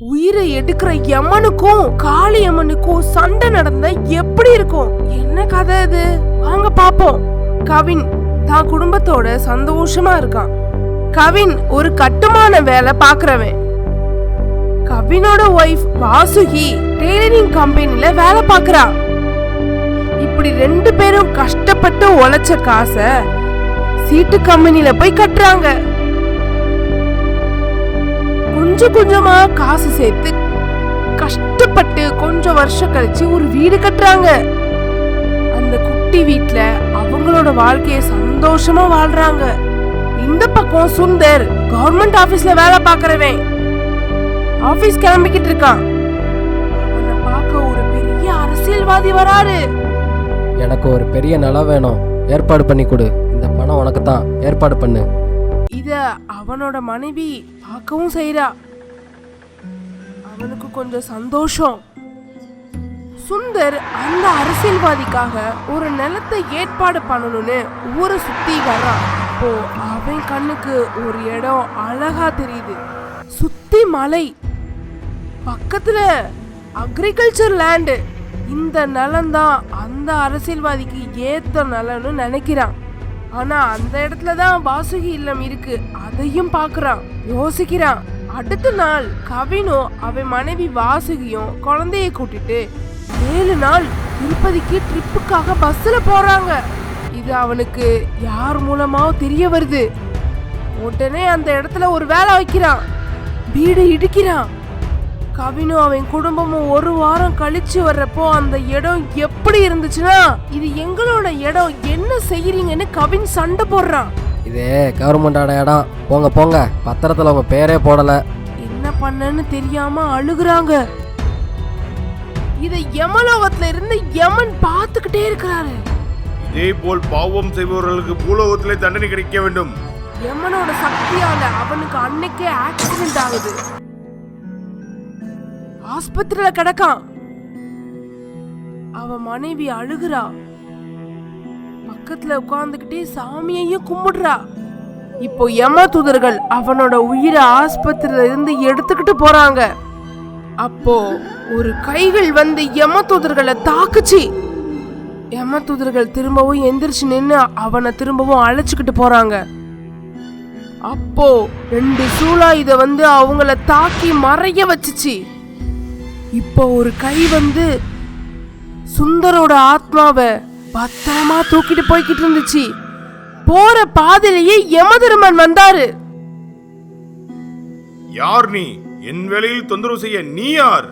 உயிரை எடுக்கிற யமனுக்கும் காளியம்மனுக்கும் சண்டை நடந்தா எப்படி இருக்கும்? என்ன கதை இது? வாங்க பாப்போம். கவின் தான் குடும்பத்தோட சந்தோஷமா இருக்கான். கவின் ஒரு கட்டுமான வேலை பாக்குறவன். கவினோட ஒய்ஃப் வாசுகி டெய்லரிங் கம்பெனில வேலை பாக்குறா. இப்படி ரெண்டு பேரும் கஷ்டப்பட்டு உழைச்ச காசை சீட்டு கம்பெனில போய் கட்டுறாங்க. கொஞ்சம் கொஞ்சமா காசு சேர்த்து கஷ்டப்பட்டு கொஞ்சம் வருஷம் கழிச்சு ஒரு வீடு கட்டுறாங்க. அந்த குட்டி வீட்ல அவங்களோட வாழ்க்கைய சந்தோஷமா வாழ்றாங்க. இந்த பக்கம் சுந்தர் கவர்மெண்ட் ஆபீஸ்ல வேலை பாக்குறவன் ஆபீஸ் கிளம்பிக்கிட்டு இருக்கான். அவனை பார்க்க ஒரு பெரிய அரசியல்வாதி வராரு. எனக்கு ஒரு பெரிய நிலம் வேணும், ஏற்பாடு பண்ணி கொடு. இந்த பணம் உனக்கு தான், ஏற்பாடு பண்ணு. இத அவனோட மனைவி பார்க்கவும் செய்றா. அவனுக்கு கொஞ்சம் சந்தோஷம். சுந்தர் அந்த அரசியல்வாதிக்காக ஒரு நிலத்தை ஏற்பாடு பண்ணணும்னு ஊரை சுத்தி வர்றான். அப்போ அவன் கண்ணுக்கு ஒரு இடம் அழகா தெரியுது. சுத்தி மலை, பக்கத்துல அக்ரிகல்ச்சர் லேண்டு. இந்த நிலம் தான் அந்த அரசியல்வாதிக்கு ஏத்த நிலம்னு நினைக்கிறான். ஆனா அந்த இடத்துலதான் வாசுகி இல்லம் இருக்கு. அதையும் பாக்குறான், யோசிக்கிறான். அடுத்த நாள் கவினும் அவன் மனைவி வாசுகியும் குழந்தைய கூட்டிட்டு 7 நாள் திருப்பதிக்கு ட்ரிப்புக்காக பஸ்ல போறாங்க. இது அவனுக்கு யார் மூலமாவோ தெரிய வருது. உடனே அந்த இடத்துல ஒரு வேலை வைக்கிறான், வீடு இடிக்கிறான். கவினும் அவன் குடும்பமும் ஒரு வாரம் கழிச்சு வர்றப்போ அந்த இடம் எப்படி இருந்துச்சுன்னா, இது எங்களோட இடம், என்ன செய்யறீங்கன்னு கவின் சண்டை போடுறான். இதே கவர்மெண்டோட இடம், போங்க போங்க, பத்திரத்துல உங்க பேரே போடல. என்ன பண்ணன்னு தெரியாம அழுகுறாங்க. இதை யமலோகத்துல இருந்து யமன் பார்த்துக்கிட்டே இருக்கிறாரு. இதே போல் பாவம் செய்பவர்களுக்கு பூலோகத்திலே தண்டனை கிடைக்க வேண்டும். யமனோட சக்தியால அவனுக்கு அன்னைக்கே ஆக்சிடென்ட் ஆகுது. ஆஸ்பத்திரியில கிடக்கான். அவ மனைவி அழுகுறா. பக்கத்துல உட்கார்ந்துகிட்டே சாமியையும் கும்பிடுறா. இப்போ யம தூதர்கள் அவனோட உயிரை ஆஸ்பத்திரியில இருந்து எடுத்துக்கிட்டு போறாங்க. அப்போ ஒரு கைகள் வந்து யம தூதர்களை தாக்குச்சு. யம தூதர்கள் திரும்பவும் எந்திரிச்சு நின்று அவனை திரும்பவும் அழைச்சுக்கிட்டு போறாங்க. அப்போ 2 சூலாயுத வந்து அவங்கள தாக்கி மறைய வச்சுச்சு. இப்போ ஒரு கை வந்து சுந்தரோட ஆத்மாவை பத்திரமா தூக்கிட்டு போய்கிட்டு இருந்துச்சு. போற பாதையிலேயே யமதர்மன் வந்தாரு. யார் நீ? என் வேலையில் தொந்தரவு செய்ய நீ யார்?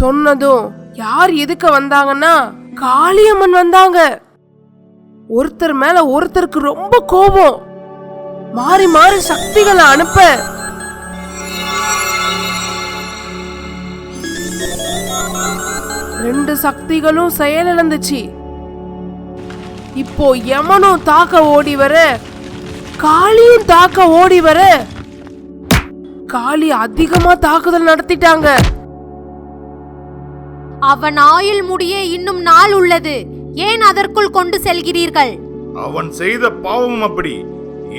சொன்னதும் யார் எதுக்க வந்தாங்கன்னா காளியம்மன் வந்தாங்க. ஒருத்தர் மேல ஒருத்தருக்கு ரொம்ப கோபம். மாறி மாறி சக்திகளை அனுப்ப 2 சக்திகளும் செயலிழந்துச்சு. இப்போ யமனும் தாக்க ஓடி வர, காளியும் தாக்க ஓடி வர, காளி அதிகமா தாக்குதல் நடத்திட்டாங்க. அவன் ஆயுள் முடிய இன்னும் நாள் உள்ளது, ஏன் அதற்குள் கொண்டு செல்கிறீர்கள்? அவன் செய்த பாவம் அப்படி.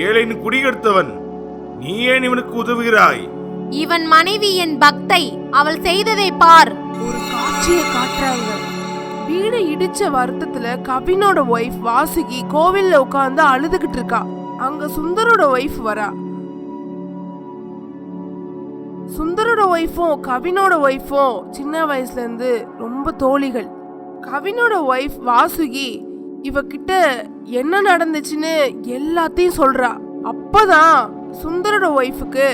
ஏழைன்னு குடிகெடுத்தவன், நீ ஏன் இவனுக்கு உதவுகிறாய்? இவன் மனைவி என் பக்தை, அவள் செய்ததை பார். ஒரு காட்சியை காட்டுறாங்க. வீடு இடிச்ச வருத்தத்துல கவினோட ஒய்ஃப் வாசுகி கோவில்ல உட்கார்ந்து அழுதுகிட்டு இருக்கா. அங்க சுந்தரோட ஒய்ஃப் வரா. சுந்தரோட ஒய்ஃபும் கவினோட ஒய்ஃபும் சின்ன வயசுல இருந்து ரொம்ப தோழிகள். கவினோட ஒய்ஃப் வாசுகி இவகிட்ட என்ன நடந்துச்சுன்னு எல்லாத்தையும் சொல்றா. அப்பதான் சுந்தரோட ஒய்ஃபுக்கு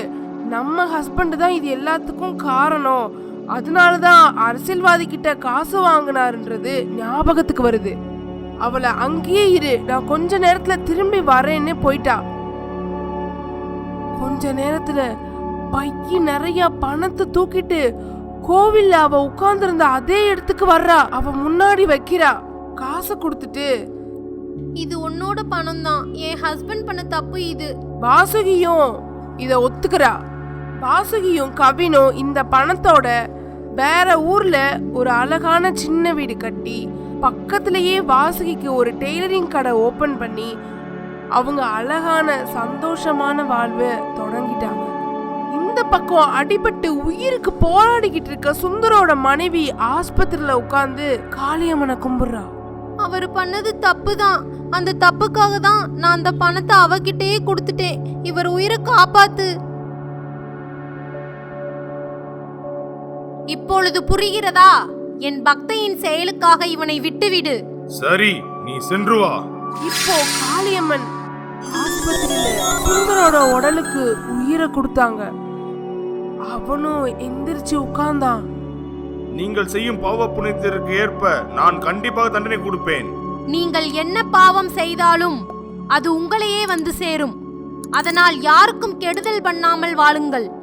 நம்ம ஹஸ்பண்ட் தான் இது எல்லாத்துக்கும் காரணம், அதனாலதான் அரசியல்வாதி கிட்ட காசு வாங்கினாருன்றது ஞாபகத்துக்கு வருது. அவளை அங்கேயே இரு, நான் கொஞ்ச நேரத்துல திரும்பி வரேன்னு போயிட்டா. கொஞ்ச நேரத்துல பைய நிறைய பணத்தை தூக்கிட்டு கோவில்ல அவ உட்கார்ந்திருந்த அதே இடத்துக்கு வர்றா. அவ முன்னாடி வைக்கிறா. காசை கொடுத்துட்டு, இது உன்னோட பணம் தான், என் ஹஸ்பண்ட் பண்ண தப்பு இது. வாசுகியும் இத ஒத்துக்கிறா. வாசுகியும் கவினும் இந்த பணத்தோட வேற ஊர்ல ஒரு அழகான சின்ன வீடு கட்டி பக்கத்திலேயே வாசுகிக்கு ஒரு டெய்லரிங் கடை ஓபன் பண்ணி அவங்க அழகான சந்தோஷமான வாழ்வை தொடங்கிட்டாங்க. இந்த இந்த பக்கம் அடிபட்டு உயிருக்கு போராடிக்கிட்டு இருக்க சுந்தரோட மனைவி ஆஸ்பத்திரியில உட்கார்ந்து காளியம்மனை கும்பிடுறா. அவர் பண்ணது தப்பு தான். அந்த தப்புக்காக தான் நான் அந்த பணத்தை அவகிட்டயே கொடுத்துட்டேன். இவர் உயிரை காப்பாத்து. இப்பொழுது புரிகிறதா? என் பக்தையின் செயலுக்காக இவனை விட்டுவிடு. சரி, நீ சென்று வா. இப்போ காளியம்மன் ஆஸ்பத்திரியில சுந்தரோட உடலுக்கு உயிரை கொடுத்தாங்க. அவனும் எந்திரிச்சு உட்கார்ந்தான். நீங்கள் செய்யும் பாவ புண்ணியத்திற்கு ஏற்ப நான் கண்டிப்பாக தண்டனை கொடுப்பேன். நீங்கள் என்ன பாவம் செய்தாலும் அது உங்களையே வந்து சேரும். அதனால் யாருக்கும் கெடுதல் பண்ணாமல் வாழுங்கள்.